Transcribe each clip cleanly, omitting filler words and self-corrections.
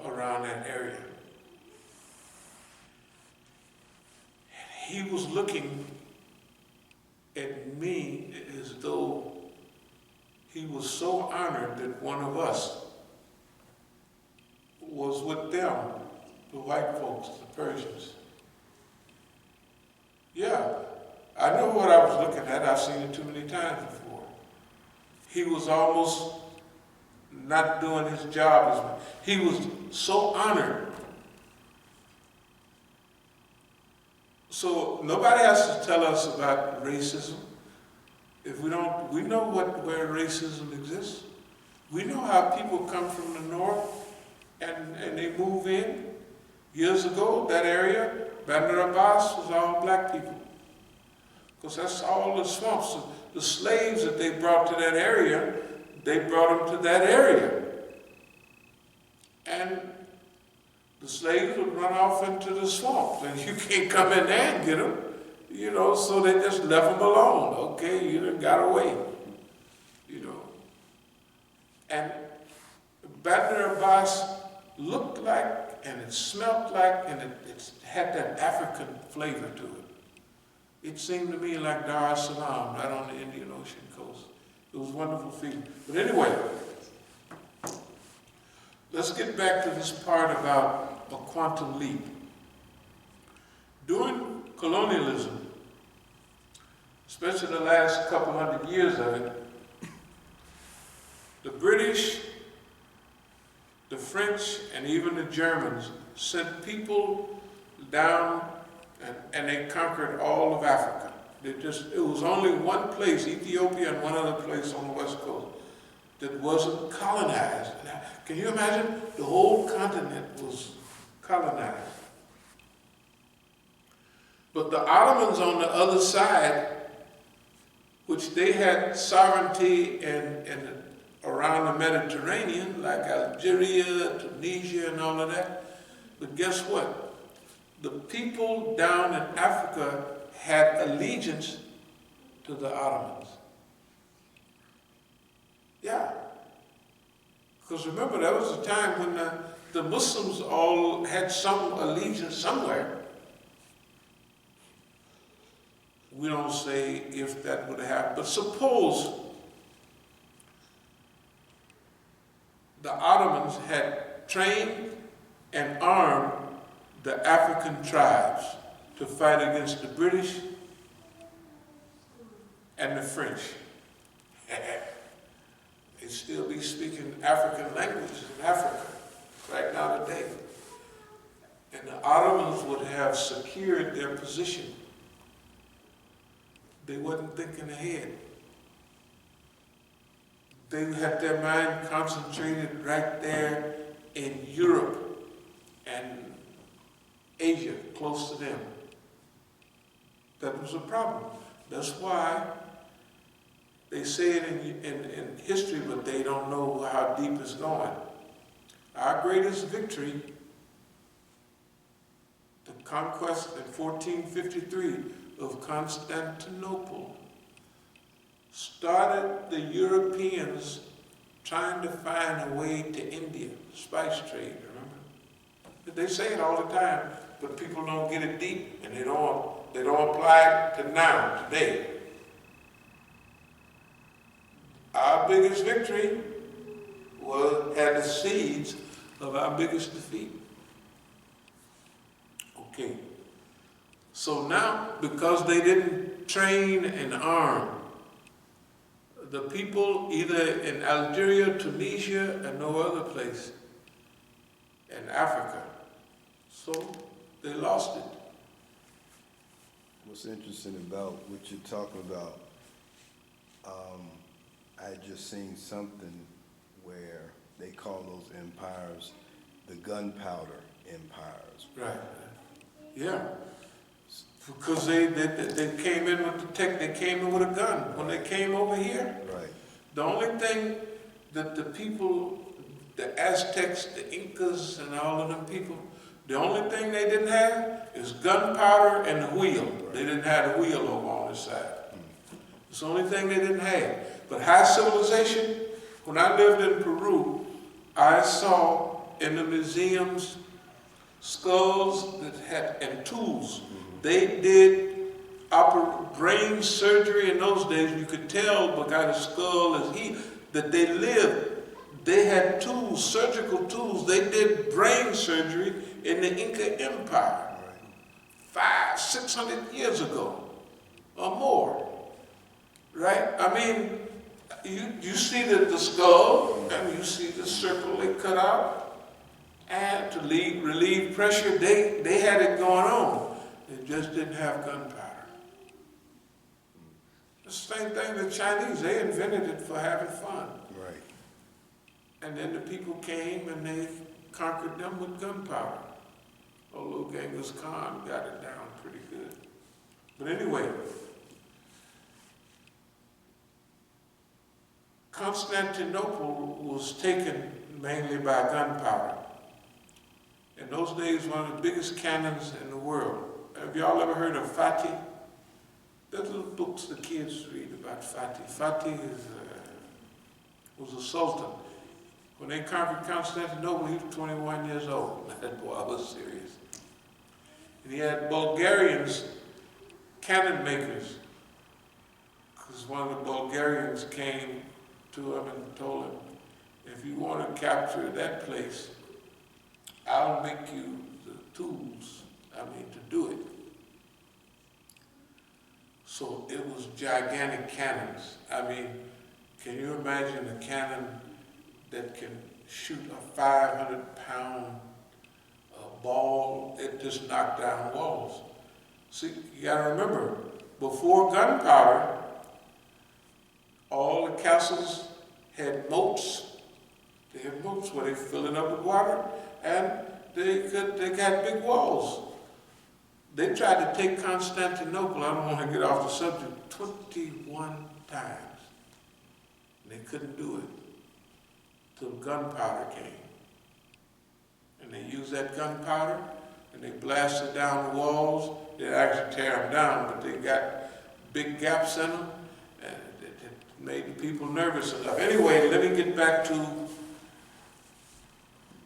around that area. He was looking at me as though he was so honored that one of us was with them, the white folks, the Persians. Yeah, I know what I was looking at. I've seen it too many times before. He was almost not doing his job as much. He was so honored. So nobody has to tell us about racism. If we don't, we know where racism exists. We know how people come from the north and they move in. Years ago, that area, Bandar Abbas, was all black people. Because that's all the swamps. The slaves that they brought to that area, they brought them to that area. And the slaves would run off into the swamps, and you can't come in there and get them, so they just left them alone. Okay, you done got away, And Bandar Abbas looked like, and it smelled like, and it had that African flavor to it. It seemed to me like Dar es Salaam, right on the Indian Ocean coast. It was a wonderful feeling. But anyway, let's get back to this part about a quantum leap. During colonialism, especially the last couple hundred years of it, the British, the French, and even the Germans sent people down and they conquered all of Africa. It was only one place, Ethiopia, and one other place on the west coast that wasn't colonized. Now, can you imagine? The whole continent was colonized. But the Ottomans on the other side, which they had sovereignty in around the Mediterranean, like Algeria, Tunisia, and all of that. But guess what? The people down in Africa had allegiance to the Ottomans. Yeah. Because remember, that was a time when the Muslims all had some allegiance somewhere. We don't say if that would have happened, but suppose the Ottomans had trained and armed the African tribes to fight against the British and the French. They'd still be speaking African languages in Africa right now today. And the Ottomans would have secured their position. They wasn't thinking ahead. They had their mind concentrated right there in Europe and Asia, close to them. That was a problem. That's why they say it in history, but they don't know how deep it's going. Our greatest victory, the conquest in 1453 of Constantinople, started the Europeans trying to find a way to India, spice trade, remember? They say it all the time, but people don't get it deep, and they don't apply it to now, today. Our biggest victory had the seeds of our biggest defeat. Okay. So now, because they didn't train and arm, the people either in Algeria, Tunisia, and no other place in Africa, so they lost it. What's interesting about what you're talking about, I just seen something where they call those empires the Gunpowder empires. Right. Yeah. Because they came in with the tech, they came in with a gun when they came over here. Right. The only thing that the people, the Aztecs, the Incas, and all of them people, the only thing they didn't have is gunpowder and the wheel. Right. They didn't have the wheel over on this side. It's the only thing they didn't have. But high civilization, when I lived in Peru, I saw in the museums, skulls that had, and tools. They did brain surgery in those days. You could tell by the skull that they lived. They had tools, surgical tools. They did brain surgery in the Inca Empire 500-600 years ago or more. Right? I mean, you see the skull and you see the circle they cut out, and to relieve pressure, they had it going on. They just didn't have gunpowder. The same thing the Chinese, they invented it for having fun. Right. And then the people came and they conquered them with gunpowder. Although Genghis Khan got it down pretty good. But anyway, Constantinople was taken mainly by gunpowder. In those days, one of the biggest cannons in the world. Have y'all ever heard of Fatih? There's little books the kids read about Fatih. Fatih was a sultan. When they conquered Constantinople, he was 21 years old. That boy was serious. And he had Bulgarians, cannon makers, because one of the Bulgarians came to him and told him, if you want to capture that place, I'll make you the tools, to do it. So it was gigantic cannons. Can you imagine a cannon that can shoot a 500-pound ball? It just knocked down walls. See, you gotta remember, before gunpowder, all the castles had moats. They had moats where they fill it up with water, and they got big walls. They tried to take Constantinople, I don't want to get off the subject, 21 times. And they couldn't do it till gunpowder came. And they used that gunpowder, and they blasted down the walls. They actually tear them down, but they got big gaps in them, and it made the people nervous enough. Anyway, let me get back to,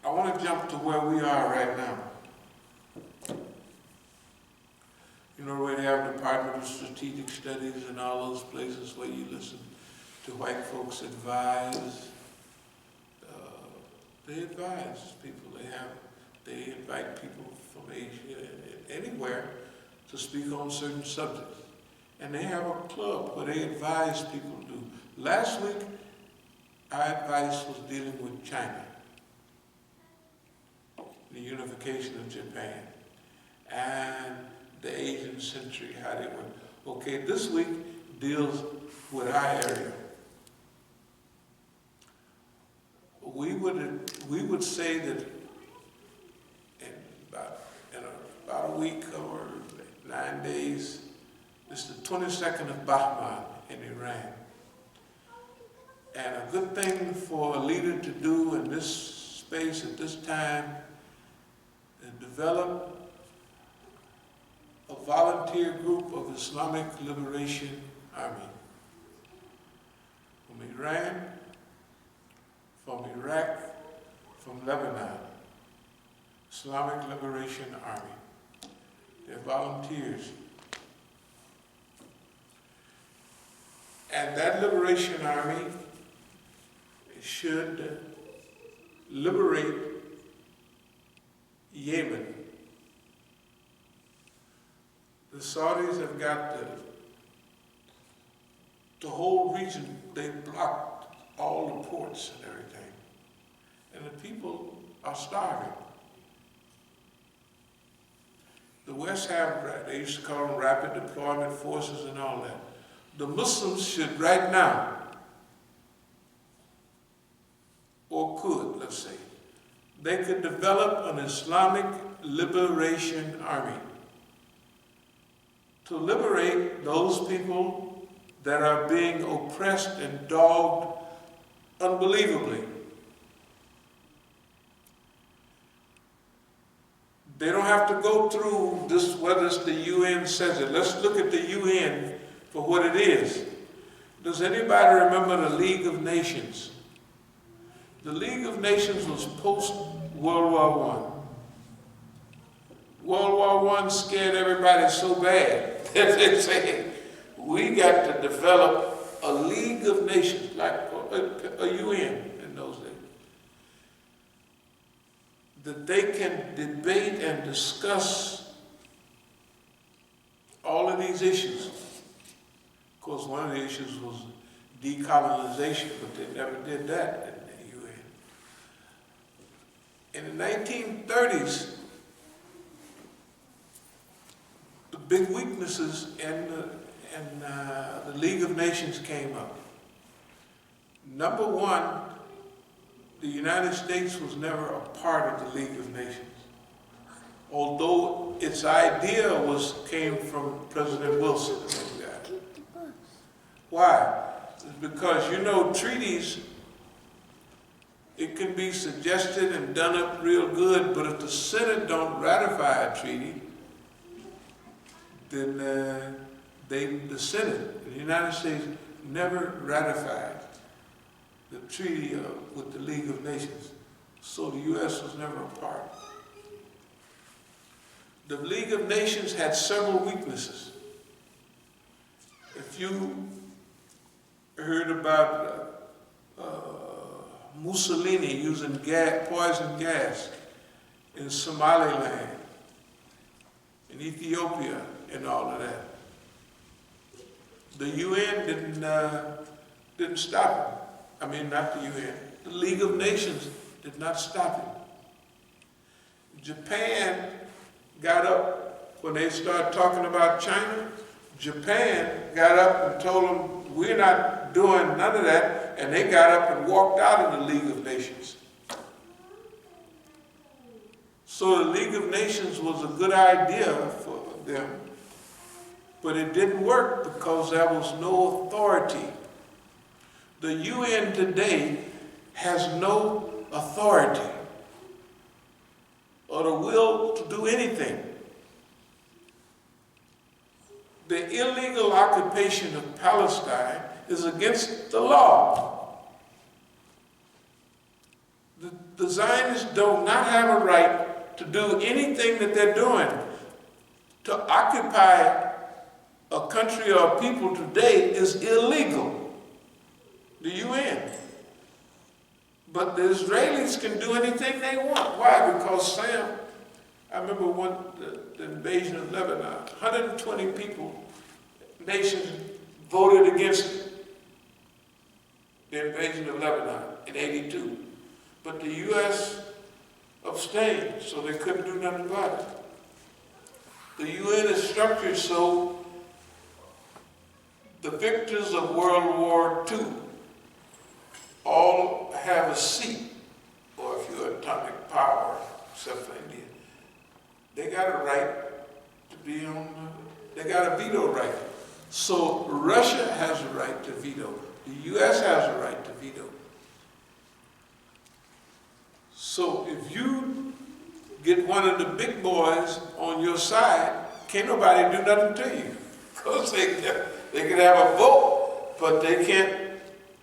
I want to jump to where we are right now. You know where they have Department of Strategic Studies and all those places where you listen to white folks advise. They advise people. They invite people from Asia and anywhere to speak on certain subjects. And they have a club where they advise people to do. Last week, our advice was dealing with China, the unification of Japan, and the Asian century, how they went. Okay, this week deals with our area. We would say that in about a week or 9 days, it's the 22nd of Bahman in Iran. And a good thing for a leader to do in this space at this time is develop a volunteer group of Islamic Liberation Army from Iran, from Iraq, from Lebanon. Islamic Liberation Army. They're volunteers. And that Liberation Army should liberate Yemen. The Saudis have got the whole region, they blocked all the ports and everything. And the people are starving. The West have, they used to call them rapid deployment forces and all that. The Muslims should right now, or could, let's say, they could develop an Islamic Liberation Army to liberate those people that are being oppressed and dogged unbelievably. They don't have to go through this, whether it's the UN says it. Let's look at the UN for what it is. Does anybody remember the League of Nations? The League of Nations was World War One. World War One scared everybody so bad that they say, we got to develop a League of Nations, like a UN in those days, that they can debate and discuss all of these issues. Of course, one of the issues was decolonization, but they never did that in the UN. In the 1930s, the big weaknesses in the League of Nations came up. Number one, the United States was never a part of the League of Nations, although its idea came from President Wilson. Why? It's because, you know, treaties, it can be suggested and done up real good, but if the Senate don't ratify a treaty, then the Senate, the United States, never ratified the treaty with the League of Nations. So the U.S. was never a part. The League of Nations had several weaknesses. If you heard about Mussolini using poison gas in Somaliland, in Ethiopia, and all of that, the UN didn't stop him. I mean, not the UN. The League of Nations did not stop him. Japan got up, when they started talking about China, Japan got up and told them, we're not doing none of that, and they got up and walked out of the League of Nations. So the League of Nations was a good idea for them, but it didn't work because there was no authority. The UN today has no authority or the will to do anything. The illegal occupation of Palestine is against the law. The Zionists do not have a right to do anything that they're doing. To occupy a country or people today is illegal. The UN. But the Israelis can do anything they want. Why? Because I remember the invasion of Lebanon, 120 people, nations voted against the invasion of Lebanon in '82. But the U.S. abstained, so they couldn't do nothing about it. The UN is structured so the victors of World War II all have a seat, or if you're atomic power, except for India, they got a right to be on, they got a veto right. So Russia has a right to veto. The U.S. has a right to veto. So if you get one of the big boys on your side, can't nobody do nothing to you. Because they can have a vote, but they can't,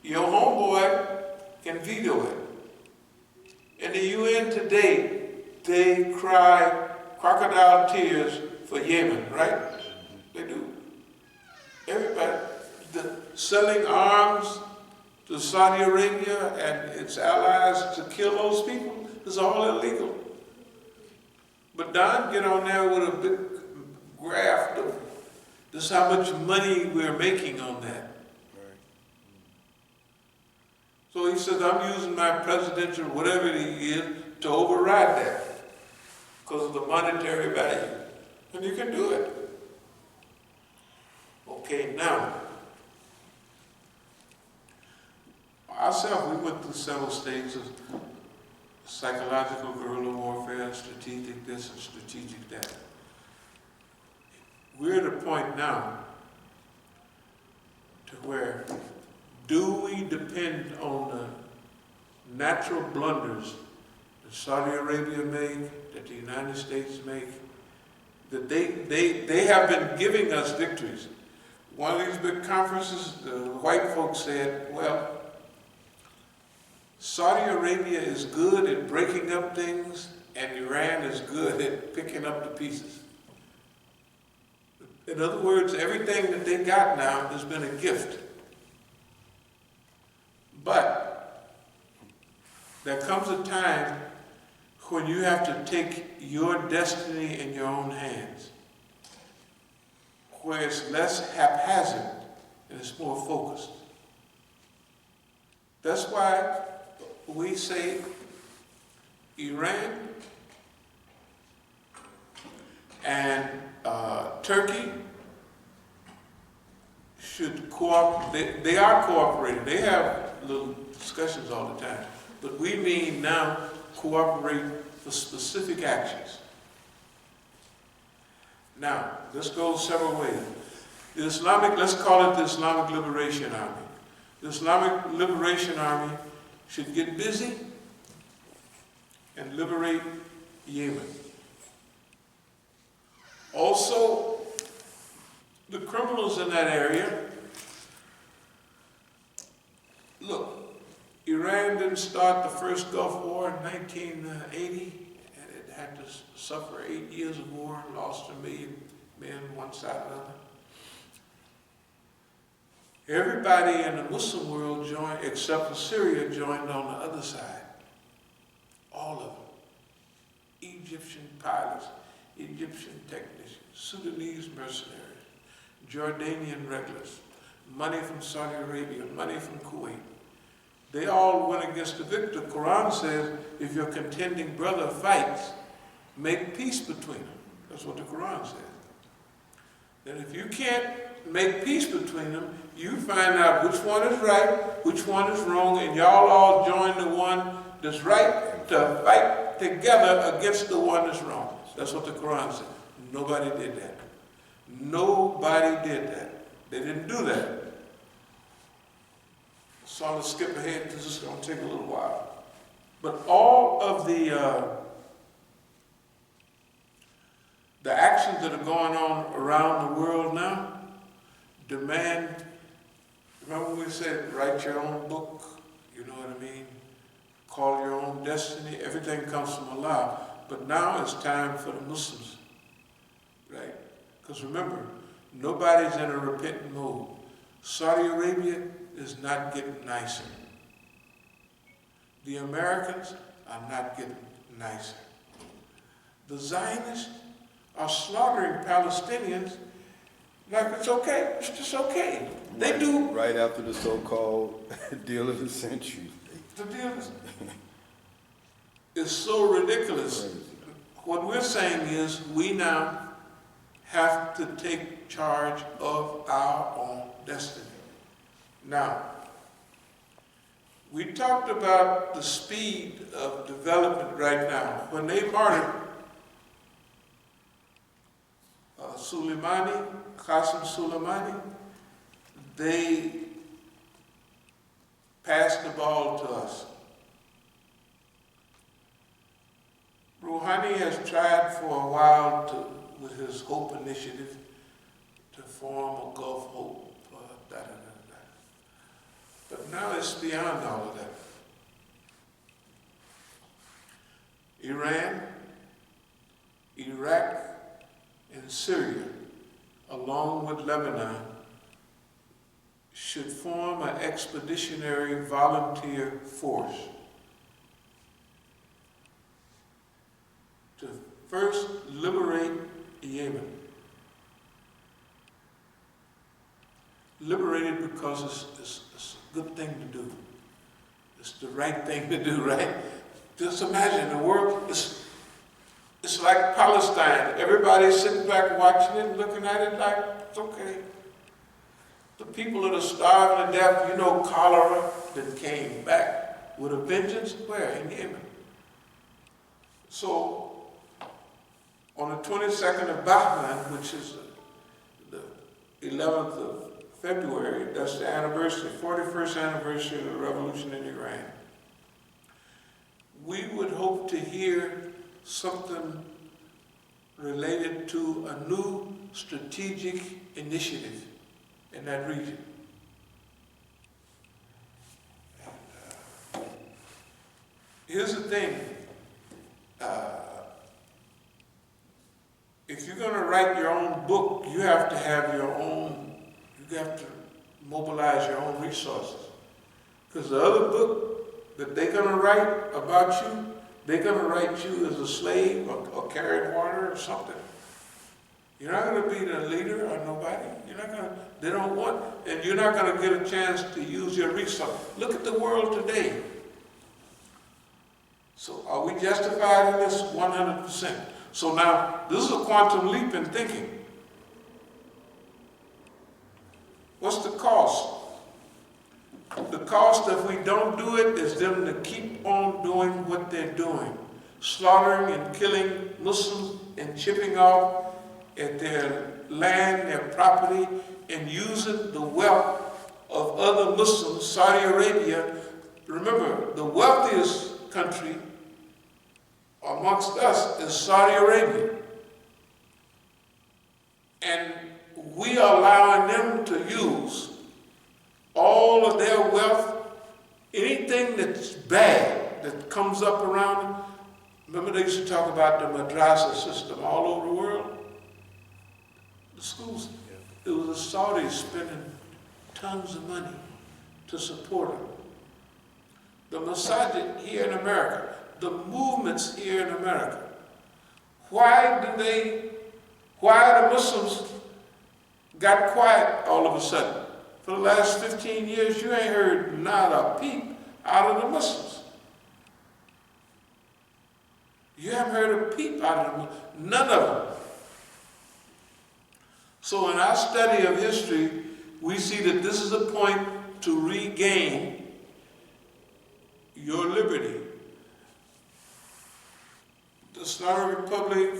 your homeboy can veto it. In the UN today, they cry crocodile tears for Yemen, right? They do. Everybody, selling arms to Saudi Arabia and its allies to kill those people is all illegal. But Don get on there with a big graph of this is how much money we're making on that. So he says, I'm using my presidential, whatever it is, to override that because of the monetary value. And you can do it. Okay, now, ourselves, we went through several stages of psychological guerrilla warfare, strategic this and strategic that. We're at a point now to where do we depend on the natural blunders that Saudi Arabia made, that the United States make, that they have been giving us victories. One of these big conferences, the white folks said, well, Saudi Arabia is good at breaking up things, and Iran is good at picking up the pieces. In other words, everything that they got now has been a gift. But there comes a time when you have to take your destiny in your own hands, where it's less haphazard and it's more focused. That's why we say Iran and Turkey should cooperate. They are cooperating. They have little discussions all the time. But we mean now cooperate for specific actions. Now, this goes several ways. The Islamic, let's call it the Islamic Liberation Army. The Islamic Liberation Army should get busy and liberate Yemen. Also, the criminals in that area, look, Iran didn't start the first Gulf War in 1980, and it had to suffer 8 years of war and lost 1 million men one side or another. Everybody in the Muslim world joined, except for Syria, joined on the other side. All of them. Egyptian pilots, Egyptian technicians, Sudanese mercenaries, Jordanian regulars, money from Saudi Arabia, money from Kuwait. They all went against the victor. The Quran says, if your contending brother fights, make peace between them. That's what the Quran says. Then if you can't make peace between them, you find out which one is right, which one is wrong, and y'all all join the one that's right to fight together against the one that's wrong. That's what the Quran said. Nobody did that. Nobody did that. They didn't do that. So I'm going to skip ahead because it's going to take a little while. But all of the actions that are going on around the world now demand, remember when we said write your own book, you know what I mean? Call your own destiny, everything comes from Allah. But now it's time for the Muslims, right? Because remember, nobody's in a repentant mode. Saudi Arabia is not getting nicer. The Americans are not getting nicer. The Zionists are slaughtering Palestinians like it's okay. It's just okay. They do. Right after the so-called deal of the century. The deal is so ridiculous. Crazy. What we're saying is we now have to take charge of our own destiny. Now, we talked about the speed of development right now. When they martyred Qasem Soleimani, they passed the ball to us. Rouhani has tried for a while with his Hope Initiative to form a Gulf Hope. But now it's beyond all of that. Iran, Iraq, and Syria, along with Lebanon, should form an expeditionary volunteer force to first liberate Yemen. Liberate it because it's a good thing to do. It's the right thing to do, right? Just imagine the world, it's like Palestine. Everybody's sitting back watching it, looking at it like, it's okay. The people that are starving to death, you know, cholera that came back with a vengeance, where? In Yemen. So, on the 22nd of Bahman, which is the 11th of February, that's the anniversary, 41st anniversary of the revolution in Iran, we would hope to hear something related to a new strategic initiative in that region. Here's the thing. If you're going to write your own book, you have to have your own, you have to mobilize your own resources. Because the other book that they're going to write about you, they're going to write you as a slave or carrying water or something. You're not going to be the leader or nobody. You're not going to, they don't want, and you're not going to get a chance to use your resources. Look at the world today. So are we justified in this? 100%. So now, this is a quantum leap in thinking. What's the cost? The cost if we don't do it is them to keep on doing what they're doing. Slaughtering and killing Muslims and chipping off at their land, their property, and using the wealth of other Muslims. Saudi Arabia, remember, the wealthiest country amongst us is Saudi Arabia. And we are allowing them to use all of their wealth, anything that's bad that comes up around them. Remember they used to talk about the madrasa system all over the world? The schools, it was the Saudis spending tons of money to support them. The Masjid here in America, the movements here in America. Why the Muslims got quiet all of a sudden? For the last 15 years, you ain't heard not a peep out of the Muslims. You haven't heard a peep out of them, none of them. So in our study of history, we see that this is a point to regain your liberty. The Islamic Republic,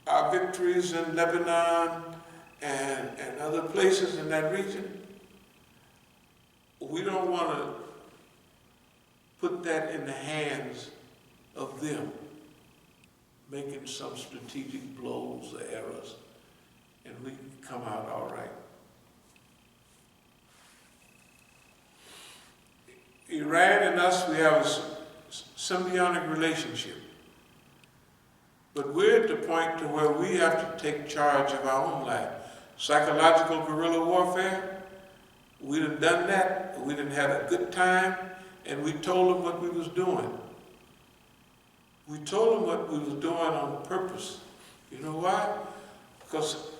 our victories in Lebanon and other places in that region, we don't want to put that in the hands of them, making some strategic blows or errors, and we can come out all right. Iran and us, we have a symbiotic relationship. But we're at the point to where we have to take charge of our own life. Psychological guerrilla warfare, we done that, we done had a good time, and we told them what we was doing. We told them what we was doing on purpose. You know why? Because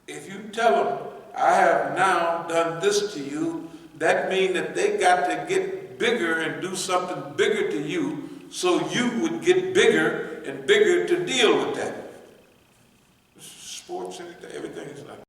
if you tell them, I have now done this to you, that means that they got to get bigger and do something bigger to you so you would get bigger and bigger to deal with that. Sports, everything is like